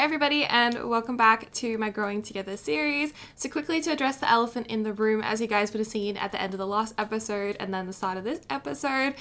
everybody, and welcome back to my Growing Together series. So quickly to address the elephant in the room, as you guys would have seen at the end of the last episode and then the start of this episode,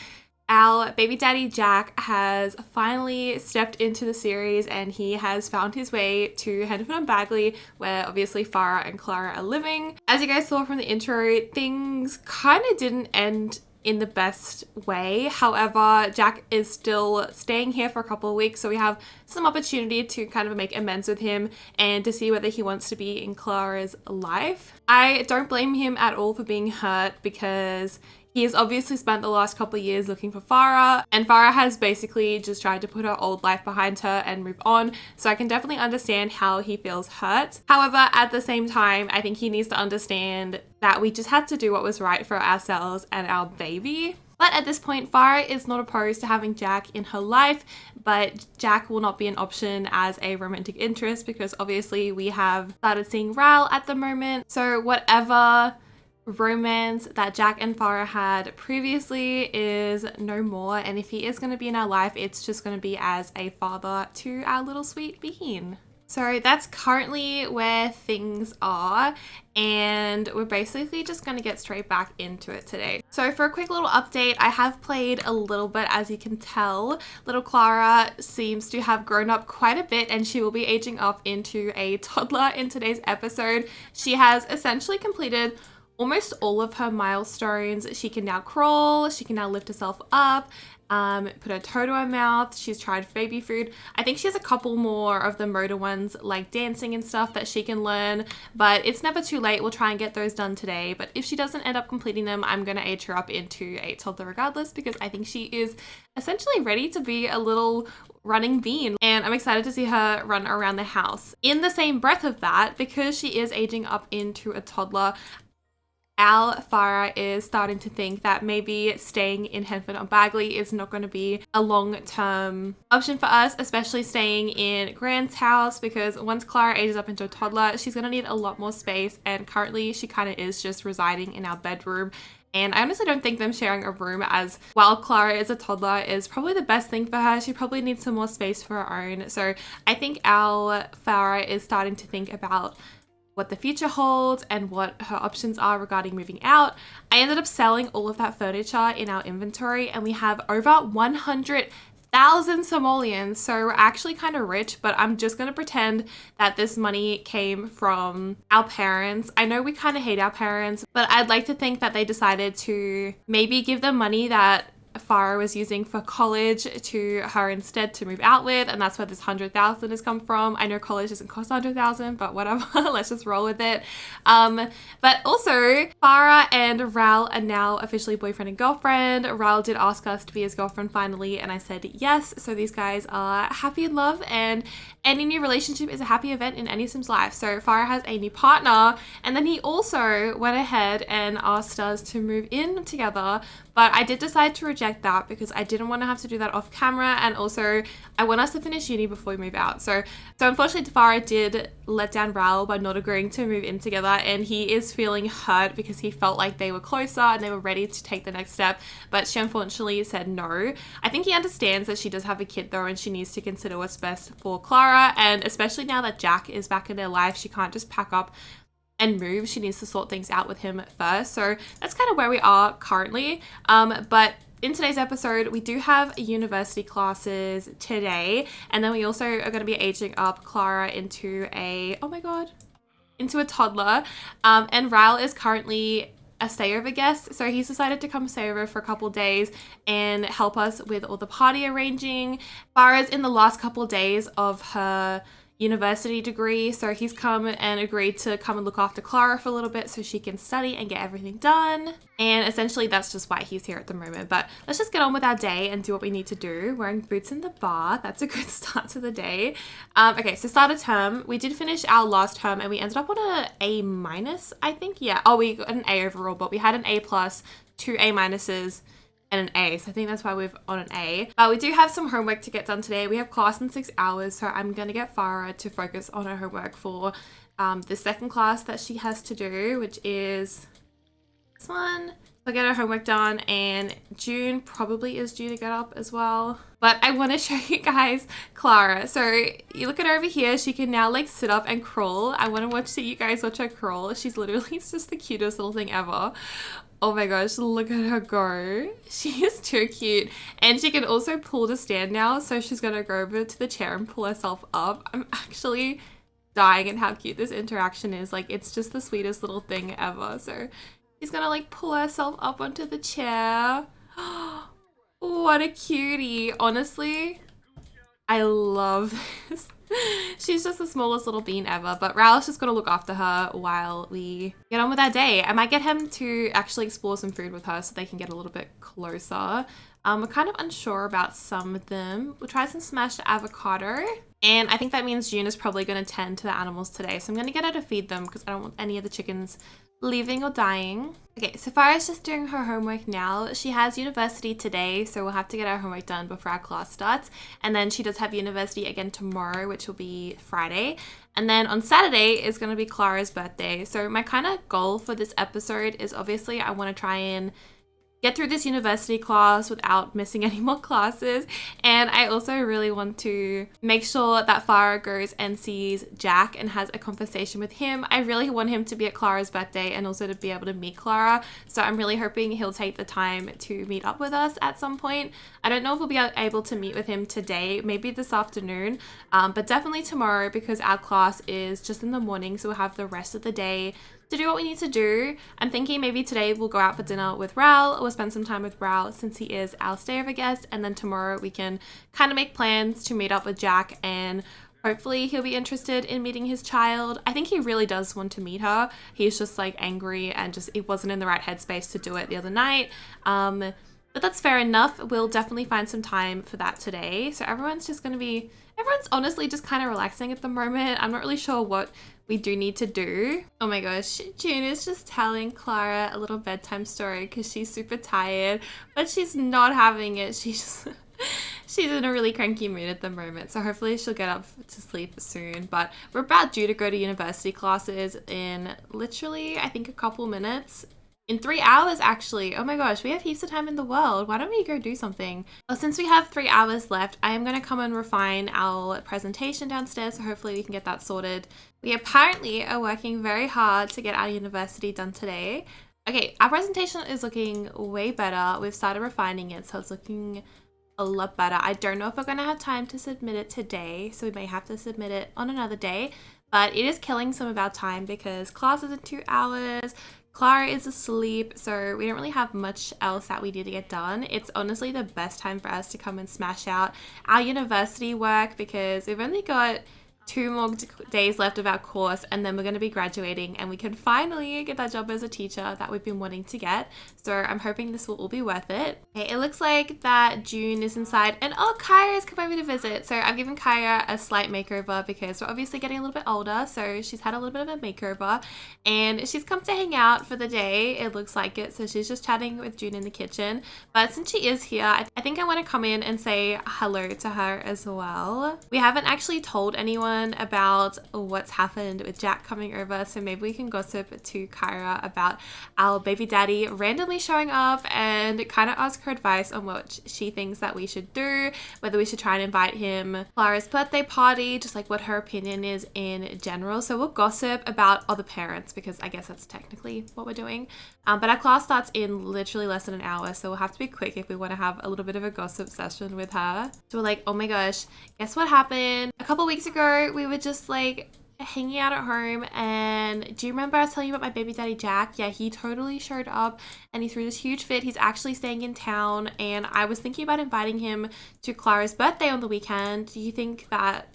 our baby daddy Jack has finally stepped into the series and he has found his way to Henderson and Bagley, where obviously Farah and Clara are living. As you guys saw from the intro, things kind of didn't end in the best way. However, Jack is still staying here for a couple of weeks, so we have some opportunity to kind of make amends with him and to see whether he wants to be in Clara's life. I don't blame him at all for being hurt because he has obviously spent the last couple of years looking for Farah, and Farah has basically just tried to put her old life behind her and move on, so I can definitely understand how he feels hurt. However, at the same time, I think he needs to understand that we just had to do what was right for ourselves and our baby. But at this point, Farah is not opposed to having Jack in her life, but Jack will not be an option as a romantic interest because obviously we have started seeing Ral at the moment. So whatever romance that Jack and Farah had previously is no more, and if he is going to be in our life, it's just going to be as a father to our little sweet bean. So that's currently where things are, and we're basically just going to get straight back into it today. So for a quick little update, I have played a little bit. As you can tell, little Clara seems to have grown up quite a bit and she will be aging up into a toddler in today's episode. She has essentially completed almost all of her milestones. She can now crawl, she can now lift herself up, put her toe to her mouth. She's tried baby food. I think she has a couple more of the motor ones like dancing and stuff that she can learn, but it's never too late. We'll try and get those done today, but if she doesn't end up completing them, I'm going to age her up into a toddler regardless because I think she is essentially ready to be a little running bean, and I'm excited to see her run around the house. In the same breath of that, because she is aging up into a toddler, Farah is starting to think that maybe staying in Henford or Bagley is not going to be a long-term option for us, especially staying in Grant's house, because once Clara ages up into a toddler, she's going to need a lot more space, and currently she kind of is just residing in our bedroom. And I honestly don't think them sharing a room as while Clara is a toddler is probably the best thing for her. She probably needs some more space for her own. So I think our Farah is starting to think about what the future holds and what her options are regarding moving out. I ended up selling all of that furniture in our inventory, and we have over 100,000 simoleons, so we're actually kind of rich, but I'm just going to pretend that this money came from our parents. I know we kind of hate our parents, but I'd like to think that they decided to maybe give them money that Farah was using for college to her instead to move out with, and that's where this 100,000 has come from. I know college doesn't cost 100,000, but whatever, let's just roll with it. But also Farah and Ral are now officially boyfriend and girlfriend. Ral did ask us to be his girlfriend finally, and I said yes. So these guys are happy in love, and any new relationship is a happy event in any Sim's life. So Farah has a new partner, and then he also went ahead and asked us to move in together, but I did decide to reject that because I didn't want to have to do that off camera, and also I want us to finish uni before we move out. So unfortunately Farah did let down Ral by not agreeing to move in together, and he is feeling hurt because he felt like they were closer and they were ready to take the next step, but she unfortunately said no. I think he understands that she does have a kid though, and she needs to consider what's best for Clara, and especially now that Jack is back in their life, she can't just pack up and move. She needs to sort things out with him first. So that's kind of where we are currently. But in today's episode, we do have university classes today, and then we also are going to be aging up Clara into a toddler. And Ral is currently a stayover guest, so he's decided to come stay over for a couple days and help us with all the party arranging. Farah's in the last couple of days of her university degree, so he's come and agreed to come and look after Clara for a little bit so she can study and get everything done, and essentially that's just why he's here at the moment. But let's just get on with our day and do what we need to do. Wearing boots in the bar, that's a good start to the day. Okay, so start of term, we did finish our last term and we ended up on a A-, I think. We got an A overall, but we had an A+, 2 A-, and an A, so I think that's why we've on an A. But we do have some homework to get done today. We have class in 6 hours, so I'm going to get Farah to focus on her homework for the second class that she has to do, which is this one. I'll get her homework done, and June probably is due to get up as well. But I want to show you guys Clara. So you look at her over here. She can now like sit up and crawl. I want to you guys watch her crawl. She's literally just the cutest little thing ever. Oh my gosh, look at her go. She is too cute. And she can also pull to stand now. So she's going to go over to the chair and pull herself up. I'm actually dying at how cute this interaction is. Like, it's just the sweetest little thing ever. So she's gonna like pull herself up onto the chair. What a cutie. Honestly, I love this. She's just the smallest little bean ever, but Raul's just gonna look after her while we get on with our day. I might get him to actually explore some food with her so they can get a little bit closer. We're kind of unsure about some of them. We'll try some smashed avocado. And I think that means June is probably going to tend to the animals today. So I'm going to get her to feed them because I don't want any of the chickens leaving or dying. Okay, so Farah's just doing her homework now. She has university today, so we'll have to get our homework done before our class starts. And then she does have university again tomorrow, which will be Friday. And then on Saturday is going to be Clara's birthday. So my kind of goal for this episode is obviously I want to try and get through this university class without missing any more classes. And I also really want to make sure that Farah goes and sees Jack and has a conversation with him. I really want him to be at Clara's birthday and also to be able to meet Clara. So I'm really hoping he'll take the time to meet up with us at some point. I don't know if we'll be able to meet with him today, maybe this afternoon, but definitely tomorrow because our class is just in the morning. So we'll have the rest of the day to do what we need to do. I'm thinking maybe today we'll go out for dinner with Raul or spend some time with Raul since he is our stayover guest, and then tomorrow we can kind of make plans to meet up with Jack and hopefully he'll be interested in meeting his child. I think he really does want to meet her. He's just like angry and just it wasn't in the right headspace to do it the other night. But that's fair enough. We'll definitely find some time for that today. So everyone's honestly just kind of relaxing at the moment. I'm not really sure what we do need to do. Oh my gosh, June is just telling Clara a little bedtime story because she's super tired, but she's not having it. She's in a really cranky mood at the moment, so hopefully she'll get up to sleep soon. But we're about due to go to university classes in literally, I think, a couple minutes. In 3 hours, actually. Oh my gosh, we have heaps of time in the world. Why don't we go do something? Well, since we have 3 hours left, I am going to come and refine our presentation downstairs, so hopefully we can get that sorted. We apparently are working very hard to get our university done today. Okay, our presentation is looking way better. We've started refining it, so it's looking a lot better. I don't know if we're going to have time to submit it today, so we may have to submit it on another day, but it is killing some of our time because class is in 2 hours. Clara is asleep, so we don't really have much else that we need to get done. It's honestly the best time for us to come and smash out our university work because we've only got 2 more days left of our course and then we're going to be graduating and we can finally get that job as a teacher that we've been wanting to get. So I'm hoping this will all be worth it. Okay, it looks like that June is inside and oh, Kyra's come over to visit. So I've given Kyra a slight makeover because we're obviously getting a little bit older. So she's had a little bit of a makeover and she's come to hang out for the day. It looks like it. So she's just chatting with June in the kitchen. But since she is here, I think I want to come in and say hello to her as well. We haven't actually told anyone about what's happened with Jack coming over, so maybe we can gossip to Kyra about our baby daddy randomly showing up and kind of ask her advice on what she thinks that we should do, whether we should try and invite him Clara's birthday party, just like what her opinion is in general. So we'll gossip about other parents because I guess that's technically what we're doing. But our class starts in literally less than an hour, so we'll have to be quick if we want to have a little bit of a gossip session with her. So we're like, oh my gosh, guess what happened? A couple weeks ago, we were just like hanging out at home, and do you remember I was telling you about my baby daddy Jack? Yeah, he totally showed up and he threw this huge fit. He's actually staying in town, and I was thinking about inviting him to Clara's birthday on the weekend. Do you think that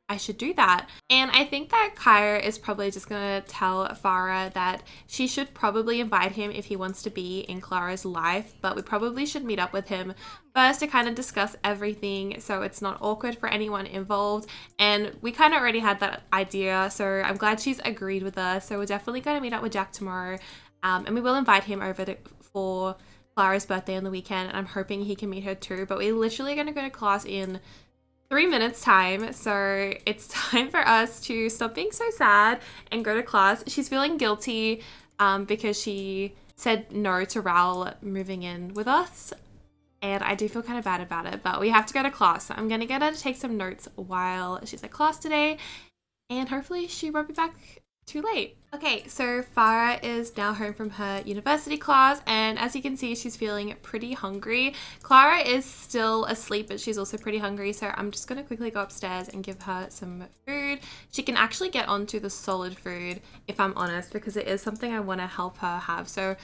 I should do that? And I think that Kyra is probably just gonna tell Farah that she should probably invite him if he wants to be in Clara's life, but we probably should meet up with him first to kind of discuss everything so it's not awkward for anyone involved. And we kind of already had that idea, so I'm glad she's agreed with us. So we're definitely going to meet up with Jack tomorrow, and we will invite him over for Clara's birthday on the weekend, and I'm hoping he can meet her too. But we're literally going to go to class in 3 minutes time, so it's time for us to stop being so sad and go to class. She's feeling guilty because she said no to Raul moving in with us. And I do feel kind of bad about it, but we have to go to class. So I'm going to get her to take some notes while she's at class today. And hopefully she won't be back too late. Okay, so Farah is now home from her university class, and as you can see, she's feeling pretty hungry. Clara is still asleep, but she's also pretty hungry, so I'm just going to quickly go upstairs and give her some food. She can actually get onto the solid food, if I'm honest, because it is something I want to help her have. So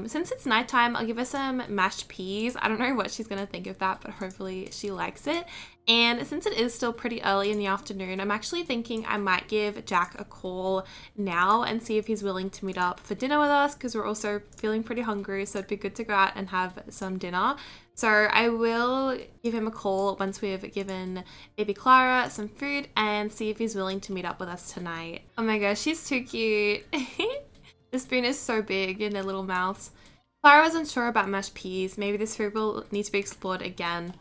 since it's nighttime, I'll give her some mashed peas. I don't know what she's going to think of that, but hopefully she likes it. And since it is still pretty early in the afternoon, I'm actually thinking I might give Jack a call now and see if he's willing to meet up for dinner with us, because we're also feeling pretty hungry, so it'd be good to go out and have some dinner. So I will give him a call once we've given baby Clara some food and see if he's willing to meet up with us tonight. Oh my gosh, she's too cute. The spoon is so big in their little mouths. Clara wasn't sure about mashed peas. Maybe this food will need to be explored again.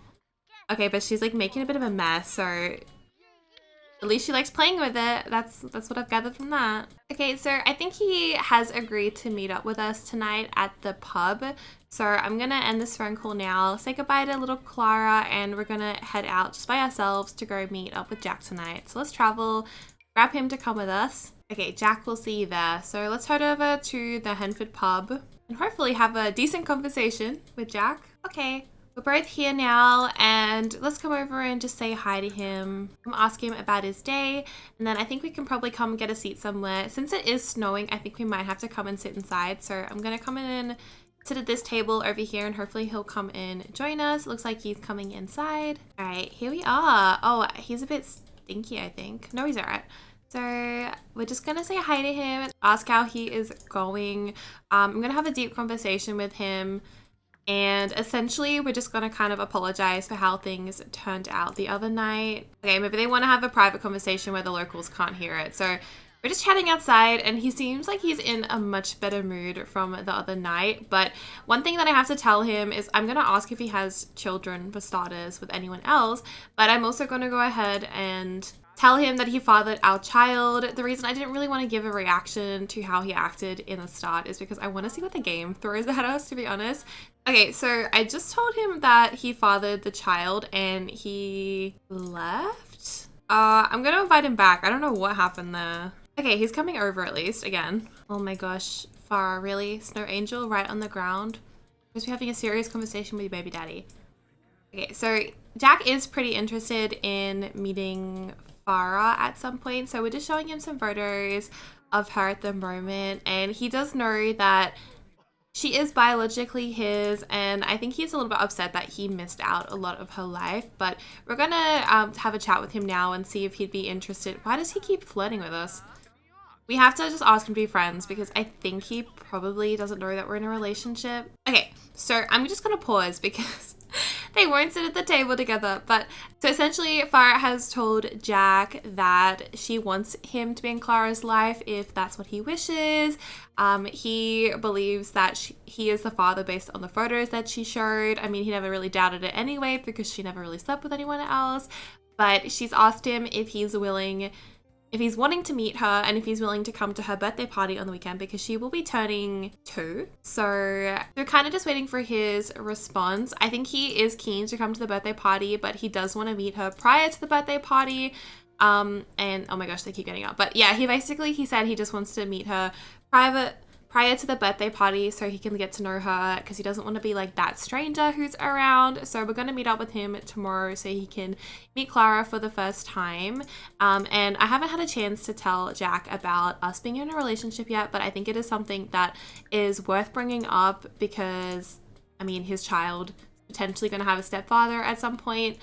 Okay, but she's like making a bit of a mess, so at least she likes playing with it. That's what I've gathered from that. Okay, so I think he has agreed to meet up with us tonight at the pub. So I'm gonna end this phone call now, say goodbye to little Clara, and we're gonna head out just by ourselves to go meet up with Jack tonight. So let's travel, grab him to come with us. Okay, Jack will see you there. So let's head over to the Henford pub and hopefully have a decent conversation with Jack. Okay, we're both here now, and let's come over and just say hi to him. Come ask him about his day, and then I think we can probably come get a seat somewhere. Since it is snowing, I think we might have to come and sit inside. So I'm gonna come in and sit at this table over here, and hopefully he'll come in and join us. Looks like he's coming inside. All right, here we are. Oh, he's a bit stinky, I think. No, he's all right. So we're just gonna say hi to him and ask how he is going. I'm gonna have a deep conversation with him, and essentially we're just gonna kind of apologize for how things turned out the other night. Okay, maybe they want to have a private conversation where the locals can't hear it. So we're just chatting outside, and he seems like he's in a much better mood from the other night. But one thing that I have to tell him is I'm gonna ask if he has children, for starters, with anyone else, but I'm also gonna go ahead and tell him that he fathered our child. The reason I didn't really want to give a reaction to how he acted in the start is because I want to see what the game throws at us, to be honest. Okay, so I just told him that he fathered the child and he left. I'm gonna invite him back. I don't know what happened there. Okay, he's coming over at least, again. Oh my gosh, Farah, really? Snow Angel right on the ground? Because we're having a serious conversation with your baby daddy. Okay, so Jack is pretty interested in meeting Farah at some point, so we're just showing him some photos of her at the moment, and he does know that she is biologically his, and I think he's a little bit upset that he missed out a lot of her life. But we're gonna have a chat with him now and see if he'd be interested. Why does he keep flirting with us? We have to just ask him to be friends, because I think he probably doesn't know that we're in a relationship. Okay, so I'm just gonna pause because they won't sit at the table together. But so essentially Farah has told Jack that she wants him to be in Clara's life if that's what he wishes. He believes that he is the father based on the photos that she showed. I mean, he never really doubted it anyway because she never really slept with anyone else. But she's asked him if he's wanting to meet her and if he's willing to come to her birthday party on the weekend, because she will be turning 2. So we're kind of just waiting for his response. I think he is keen to come to the birthday party, but he does want to meet her prior to the birthday party. And oh my gosh, they keep getting up. But yeah, he said he just wants to meet her prior to the birthday party so he can get to know her, because he doesn't want to be like that stranger who's around. So we're going to meet up with him tomorrow so he can meet Clara for the first time. And I haven't had a chance to tell Jack about us being in a relationship yet, but I think it is something that is worth bringing up because, I mean, his child is potentially going to have a stepfather at some point.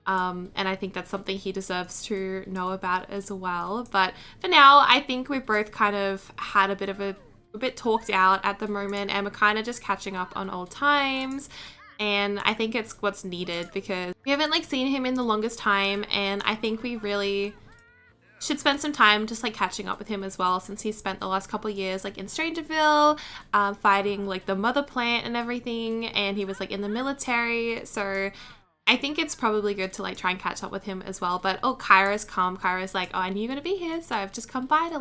And I think that's something he deserves to know about as well. But for now, I think we've both kind of had a bit talked out at the moment, and we're kind of just catching up on old times, and I think it's what's needed because we haven't seen him in the longest time, and I think we really should spend some time just catching up with him as well, since he spent the last couple years in Strangerville fighting the mother plant and everything, and he was in the military. So I think it's probably good to try and catch up with him as well. But oh, Kyra's come. Kyra's oh, I knew you're gonna be here, so I've just come by to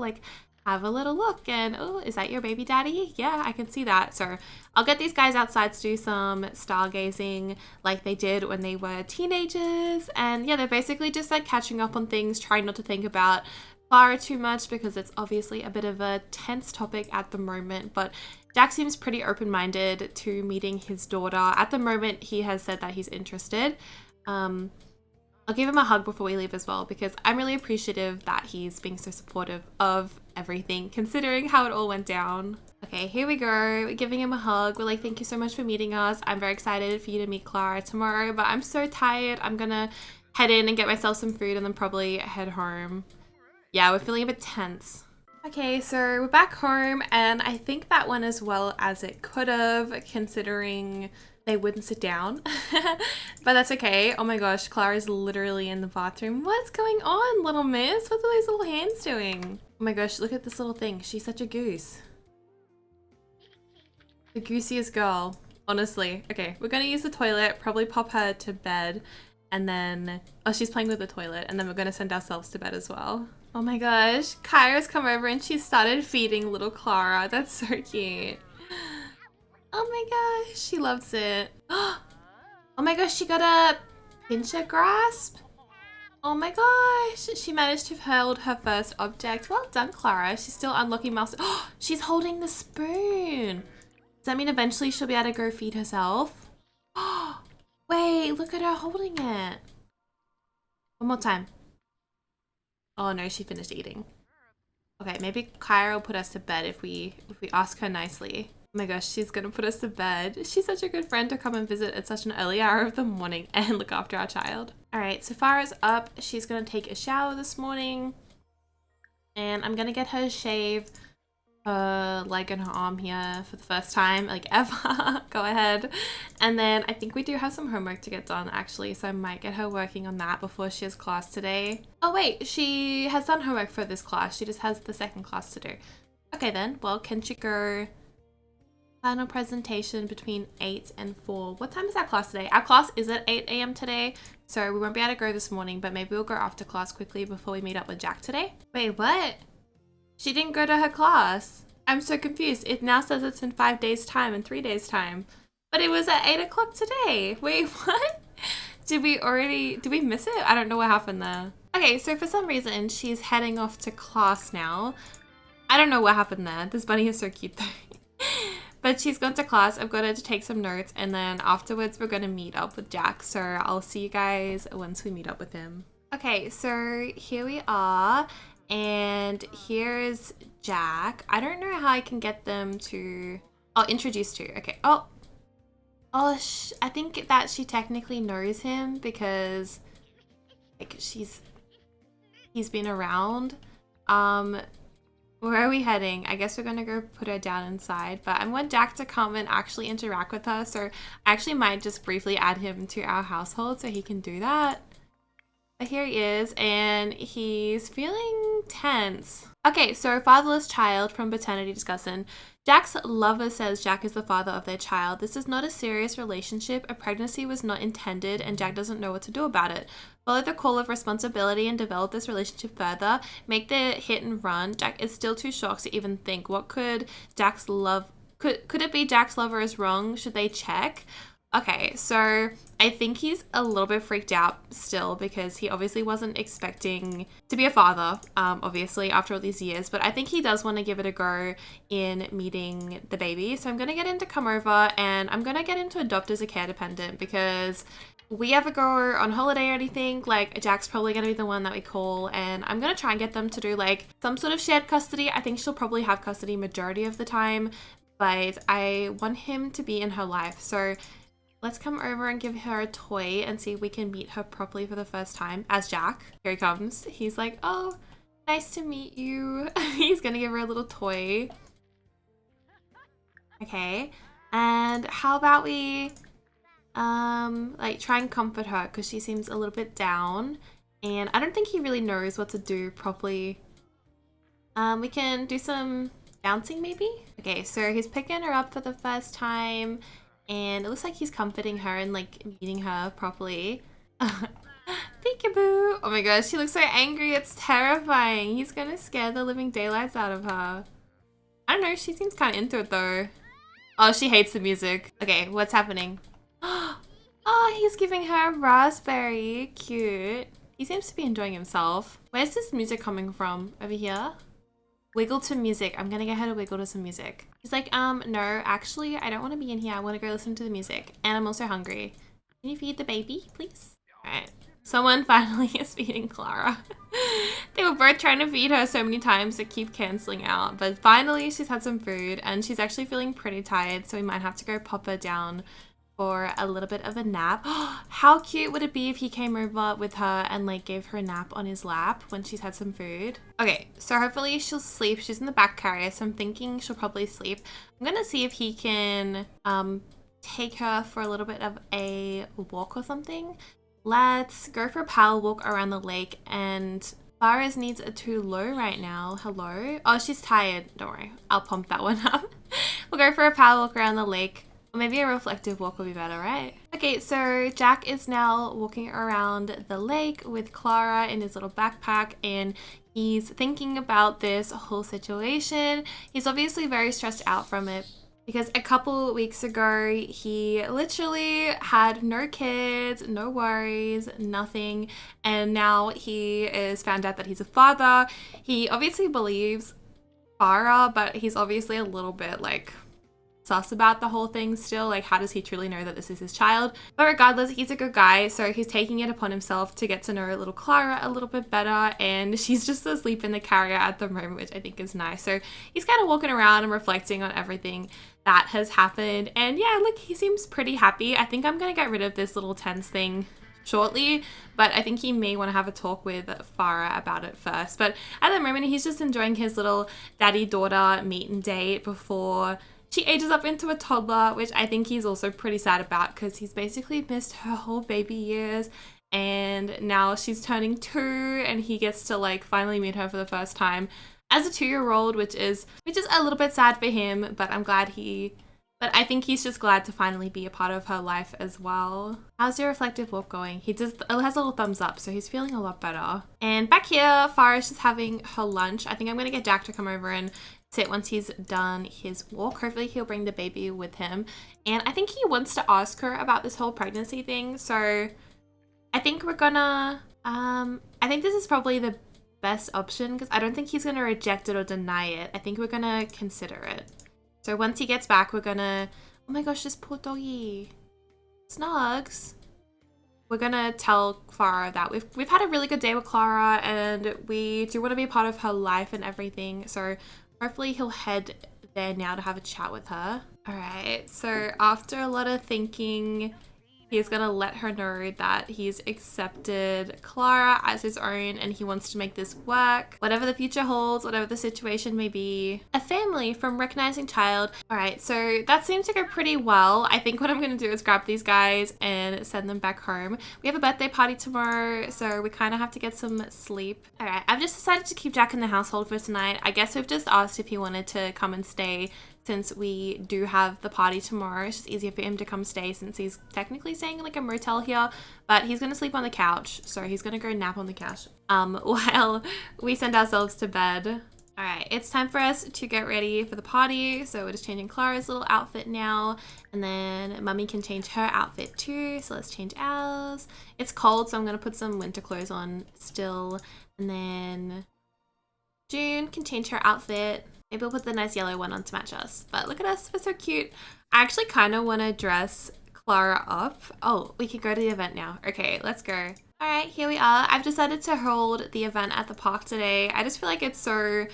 have a little look. And oh, is that your baby daddy? Yeah, I can see that. So I'll get these guys outside to do some stargazing like they did when they were teenagers. And yeah, they're basically just like catching up on things, trying not to think about Clara too much because it's obviously a bit of a tense topic at the moment. But Jack seems pretty open-minded to meeting his daughter. At the moment, he has said that he's interested. I'll give him a hug before we leave as well because I'm really appreciative that he's being so supportive of everything considering how it all went down. Okay, here we go. We're giving him a hug. We're like, thank you so much for meeting us. I'm very excited for you to meet Clara tomorrow, but I'm so tired. I'm gonna head in and get myself some food and then probably head home. Yeah, we're feeling a bit tense. Okay, so we're back home and I think that went as well as it could have considering they wouldn't sit down. But that's okay. Oh my gosh, Clara's literally in the bathroom. What's going on, little miss? What are those little hands doing? Oh my gosh, look at this little thing. She's such a goose. The goosiest girl, honestly. Okay, we're gonna use the toilet, probably pop her to bed, and then... Oh, she's playing with the toilet, and then we're gonna send ourselves to bed as well. Oh my gosh, Kyra's come over and she started feeding little Clara. That's so cute. Oh my gosh, she loves it. Oh my gosh, she got a pincher grasp. Oh my gosh, she managed to hold her first object. Well done, Clara. She's still unlocking mouse. Oh, she's holding the spoon. Does that mean eventually she'll be able to go feed herself? Oh, wait, look at her holding it. One more time. Oh no, she finished eating. Okay, maybe Kyra will put us to bed if we ask her nicely. Oh my gosh, she's gonna put us to bed. She's such a good friend to come and visit at such an early hour of the morning and look after our child. All right, Safara's up. She's gonna take a shower this morning. And I'm gonna get her to shave her leg and her arm here for the first time, like ever. Go ahead. And then I think we do have some homework to get done actually, so I might get her working on that before she has class today. Oh wait, she has done homework for this class. She just has the second class to do. Okay then, well, can she go final presentation between 8 and 4? What time is our class today? Our class is at 8 a.m. today, so we won't be able to go this morning, but maybe we'll go after class quickly before we meet up with Jack today. Wait, what? She didn't go to her class. I'm so confused. It now says it's in 5 days time and 3 days time, but it was at 8 o'clock today. Wait, what? Did we miss it? I don't know what happened there. Okay, so for some reason, she's heading off to class now. I don't know what happened there. This bunny is so cute though. But she's gone to class. I've got her to take some notes and then afterwards we're going to meet up with Jack. So I'll see you guys once we meet up with him. Okay, so here we are and here's Jack. I don't know how I can get them to... I'll introduce to. Okay. Oh, I think that she technically knows him because like he's been around. Where are we heading? I guess we're gonna go put her down inside, but I want Jack to come and actually interact with her, so I actually might just briefly add him to our household so he can do that. But here he is, and he's feeling tense. Okay, so fatherless child from paternity discussion. Jack's lover says Jack is the father of their child. This is not a serious relationship. A pregnancy was not intended, and Jack doesn't know what to do about it. Follow the call of responsibility and develop this relationship further. Make the hit and run. Jack is still too shocked to even think. What could Jack's love... Could it be Jack's lover is wrong? Should they check? Okay, so I think he's a little bit freaked out still because he obviously wasn't expecting to be a father, obviously, after all these years. But I think he does want to give it a go in meeting the baby. So I'm going to get him to come over and I'm going to get him to adopt as a care dependent because we ever go on holiday or anything, like Jack's probably going to be the one that we call. And I'm going to try and get them to do like some sort of shared custody. I think she'll probably have custody majority of the time, but I want him to be in her life. So let's come over and give her a toy and see if we can meet her properly for the first time as Jack. Here he comes. He's like, oh, nice to meet you. He's gonna give her a little toy. Okay, and how about we like try and comfort her because she seems a little bit down and I don't think he really knows what to do properly. We can do some bouncing maybe? Okay, so he's picking her up for the first time. And it looks like he's comforting her and like meeting her properly. Be Peekaboo. Oh my gosh, she looks so angry. It's terrifying. He's gonna scare the living daylights out of her. I don't know, she seems kind of into it though. Oh, she hates the music. Okay, what's happening? Oh, he's giving her a raspberry. Cute. He seems to be enjoying himself. Where's this music coming from? Over here? Wiggle to music. I'm gonna get her to wiggle to some music. She's like, no, actually, I don't want to be in here. I want to go listen to the music. And I'm also hungry. Can you feed the baby, please? All right. Someone finally is feeding Clara. They were both trying to feed her so many times to keep canceling out. But finally, she's had some food and she's actually feeling pretty tired. So we might have to go pop her down for a little bit of a nap. How cute would it be if he came over with her and like gave her a nap on his lap when she's had some food? Okay, so hopefully she'll sleep. She's in the back carrier, so I'm thinking she'll probably sleep. I'm gonna see if he can take her for a little bit of a walk or something. Let's go for a power walk around the lake, and Clara's needs are too low right now. Hello? Oh, she's tired. Don't worry. I'll pump that one up. We'll go for a power walk around the lake. Or maybe a reflective walk will be better, right? Okay, so Jack is now walking around the lake with Clara in his little backpack, and he's thinking about this whole situation. He's obviously very stressed out from it because a couple weeks ago, he literally had no kids, no worries, nothing. And now he is found out that he's a father. He obviously believes Clara, but he's obviously a little bit like sus about the whole thing still. Like, how does he truly know that this is his child? But regardless, he's a good guy, so he's taking it upon himself to get to know little Clara a little bit better, and she's just asleep in the carrier at the moment, which I think is nice. So he's kind of walking around and reflecting on everything that has happened, and yeah, look, he seems pretty happy. I think I'm gonna get rid of this little tense thing shortly, but I think he may want to have a talk with Farah about it first. But at the moment, he's just enjoying his little daddy-daughter meet and date before she ages up into a toddler, which I think he's also pretty sad about because he's basically missed her whole baby years, and now she's turning 2 and he gets to like finally meet her for the first time as a 2-year-old, which is a little bit sad for him, but I think he's just glad to finally be a part of her life as well. How's your reflective walk going? He has a little thumbs up, so he's feeling a lot better. And back here, Farah's just having her lunch. I think I'm gonna get Jack to come over and sit once he's done his walk. Hopefully he'll bring the baby with him. And I think he wants to ask her about this whole pregnancy thing. So I think we're gonna, I think this is probably the best option because I don't think he's gonna reject it or deny it. I think we're gonna consider it. So once he gets back, we're gonna, oh my gosh, this poor doggy. Snugs. We're gonna tell Clara that we've had a really good day with Clara and we do want to be a part of her life and everything. So hopefully he'll head there now to have a chat with her. All right, so after a lot of thinking, he's gonna let her know that he's accepted Clara as his own and he wants to make this work. Whatever the future holds, whatever the situation may be. A family from recognizing child. All right, so that seems to go pretty well. I think what I'm gonna do is grab these guys and send them back home. We have a birthday party tomorrow, so we kind of have to get some sleep. All right, I've just decided to keep Jack in the household for tonight. I guess we've just asked if he wanted to come and stay since we do have the party tomorrow. It's just easier for him to come stay since he's technically staying in like a motel here, but he's gonna sleep on the couch. So he's gonna go nap on the couch while we send ourselves to bed. All right, it's time for us to get ready for the party. So we're just changing Clara's little outfit now, and then Mummy can change her outfit too. So let's change ours. It's cold, so I'm gonna put some winter clothes on still, and then June can change her outfit. Maybe we'll put the nice yellow one on to match us. But look at us, we're so cute. I actually kind of want to dress Clara up. Oh, we can go to the event now. Okay, let's go. All right, here we are. I've decided to hold the event at the park today. I just feel like it's so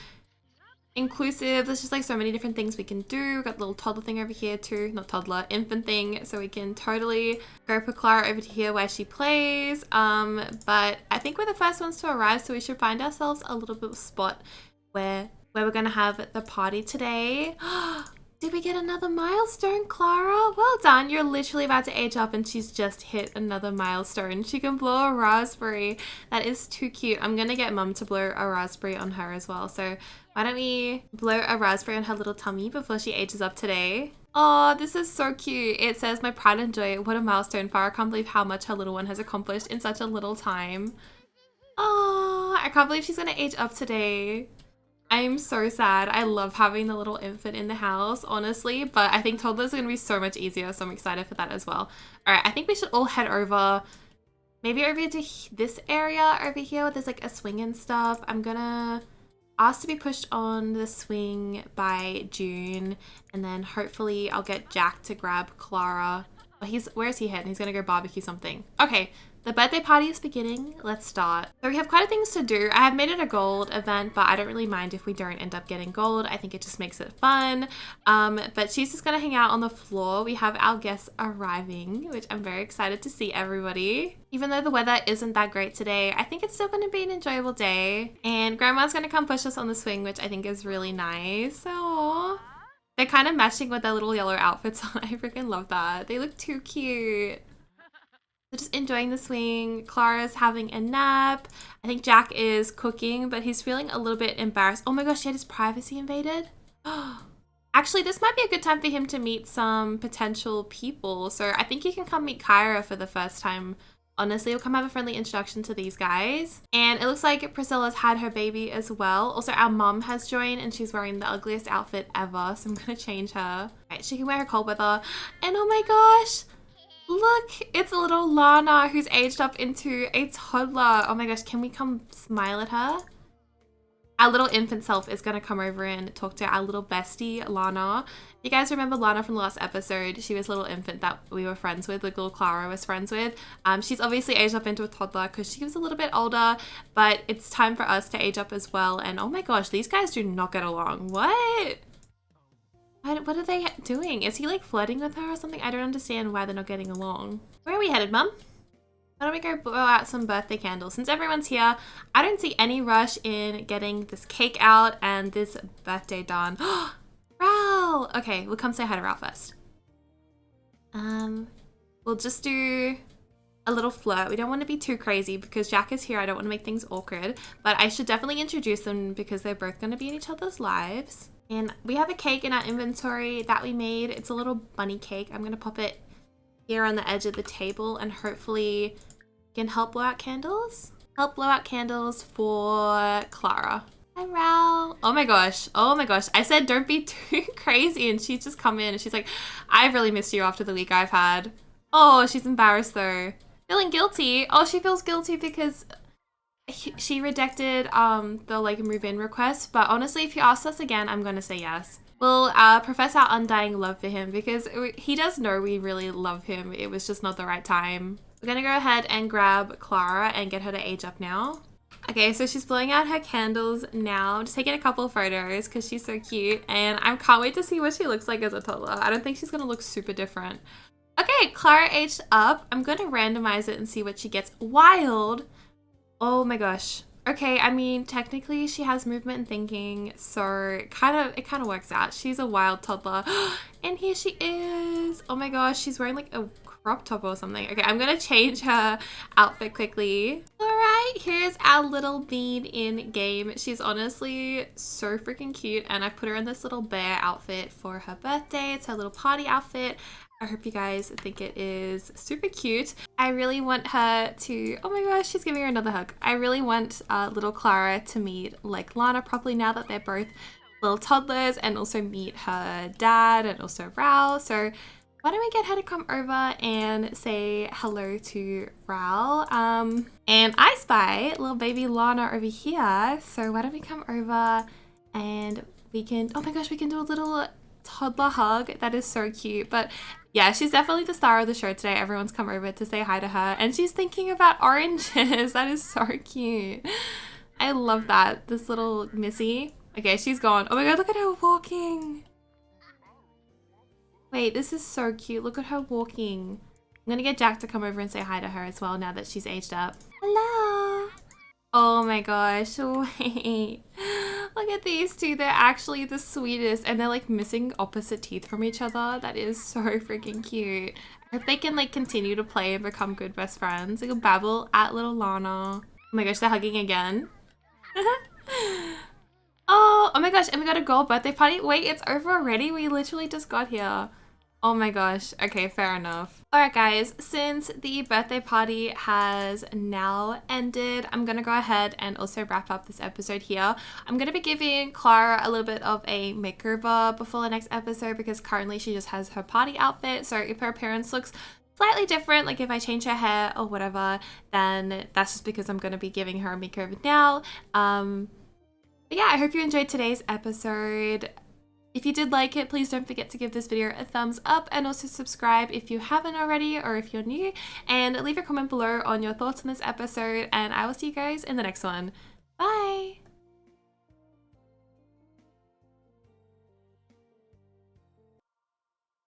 inclusive. There's just like so many different things we can do. We've got the little toddler thing over here too. Not toddler, infant thing. So we can totally go put Clara over to here where she plays. But I think we're the first ones to arrive, so we should find ourselves a little bit of a spot where we're gonna have the party today. Did we get another milestone, Clara? Well done. You're literally about to age up and she's just hit another milestone. She can blow a raspberry. That is too cute. I'm gonna get Mum to blow a raspberry on her as well. So why don't we blow a raspberry on her little tummy before she ages up today? Oh, this is so cute. It says, my pride and joy. What a milestone for her. I can't believe how much her little one has accomplished in such a little time. Oh, I can't believe she's gonna age up today. I'm so sad. I love having the little infant in the house, honestly, but I think toddlers are gonna be so much easier, so I'm excited for that as well. All right, I think we should all head over, maybe over to this area over here where there's like a swing and stuff. I'm gonna ask to be pushed on the swing by June, and then hopefully I'll get Jack to grab Clara. Oh, where is he heading? He's gonna go barbecue something. Okay, the birthday party is beginning. Let's start. So we have quite a things to do. I have made it a gold event, but I don't really mind if we don't end up getting gold. I think it just makes it fun. But she's just gonna hang out on the floor. We have our guests arriving, which I'm very excited to see everybody. Even though the weather isn't that great today, I think it's still gonna be an enjoyable day. And Grandma's gonna come push us on the swing, which I think is really nice. Aww. They're kind of matching with their little yellow outfits on. I freaking love that. They look too cute. They're just enjoying the swing. Clara's having a nap. I think Jack is cooking, but he's feeling a little bit embarrassed. Oh my gosh, he had his privacy invaded. Actually, this might be a good time for him to meet some potential people. So I think he can come meet Clara for the first time. Honestly, we'll come have a friendly introduction to these guys. And it looks like Priscilla's had her baby as well. Also, our mum has joined and she's wearing the ugliest outfit ever. So I'm gonna change her. Right, she can wear her cold weather. And oh my gosh, look, it's a little Lana who's aged up into a toddler. Oh my gosh, can we come smile at her? Our little infant self is going to come over and talk to our little bestie, Lana. You guys remember Lana from the last episode? She was a little infant that we were friends with, like little Clara was friends with. She's obviously aged up into a toddler because she was a little bit older, but it's time for us to age up as well. And oh my gosh, these guys do not get along. What are they doing? Is he like flirting with her or something? I don't understand why they're not getting along. Where are we headed, Mum? Why don't we go blow out some birthday candles? Since everyone's here, I don't see any rush in getting this cake out and this birthday done. Ral! Okay, we'll come say hi to Ral first. We'll just do a little flirt. We don't want to be too crazy because Jack is here. I don't want to make things awkward, but I should definitely introduce them because they're both going to be in each other's lives. And we have a cake in our inventory that we made. It's a little bunny cake. I'm going to pop it here on the edge of the table and hopefully can help blow out candles. Help blow out candles for Clara. Hi, Ral. Oh my gosh. Oh my gosh. I said don't be too crazy and she's just come in and she's like, I've really missed you after the week I've had. Oh, she's embarrassed though. Feeling guilty. Oh, she feels guilty because she rejected the like move-in request. But honestly, if he asks us again, I'm going to say yes. We'll profess our undying love for him because he does know we really love him. It was just not the right time. We're gonna go ahead and grab Clara and get her to age up now. Okay, so she's blowing out her candles now. I'm just taking a couple of photos because she's so cute and I can't wait to see what she looks like as a toddler. I don't think she's gonna look super different. Okay, Clara aged up. I'm gonna randomize it and see what she gets. Wild. Oh my gosh. Okay, I mean, technically she has movement and thinking, so it kind of works out. She's a wild toddler. And here she is. Oh my gosh, she's wearing like a crop top or something. Okay, I'm gonna change her outfit quickly. All right, here's our little bean in game. She's honestly so freaking cute and I put her in this little bear outfit for her birthday. It's her little party outfit. I hope you guys think it is super cute. I really want her to, oh my gosh, she's giving her another hug. I really want little Clara to meet like Lana properly now that they're both little toddlers and also meet her dad and also Ral. So why don't we get her to come over and say hello to Ral? And I spy little baby Lana over here. So why don't we come over and we can, oh my gosh, we can do a little toddler hug. That is so cute. But yeah, she's definitely the star of the show today. Everyone's come over to say hi to her and she's thinking about oranges. That is so cute. I love that. This little Missy. Okay, she's gone. Oh my god, look at her walking. Wait, this is so cute. Look at her walking. I'm gonna get Jack to come over and say hi to her as well now that she's aged up. Hello. Oh my gosh, wait. Look at these two. They're actually the sweetest and they're like missing opposite teeth from each other. That is so freaking cute. I hope they can like continue to play and become good best friends. They can babble at little Lana. Oh my gosh, they're hugging again. Oh my gosh, and we got a gold birthday party. Wait, it's over already? We literally just got here. Oh my gosh. Okay, fair enough. Alright guys, since the birthday party has now ended, I'm gonna go ahead and also wrap up this episode here. I'm gonna be giving Clara a little bit of a makeover before the next episode because currently she just has her party outfit. So if her appearance looks slightly different, like if I change her hair or whatever, then that's just because I'm gonna be giving her a makeover now. But yeah, I hope you enjoyed today's episode. If you did like it, please don't forget to give this video a thumbs up and also subscribe if you haven't already or if you're new, and leave a comment below on your thoughts on this episode, and I will see you guys in the next one. Bye!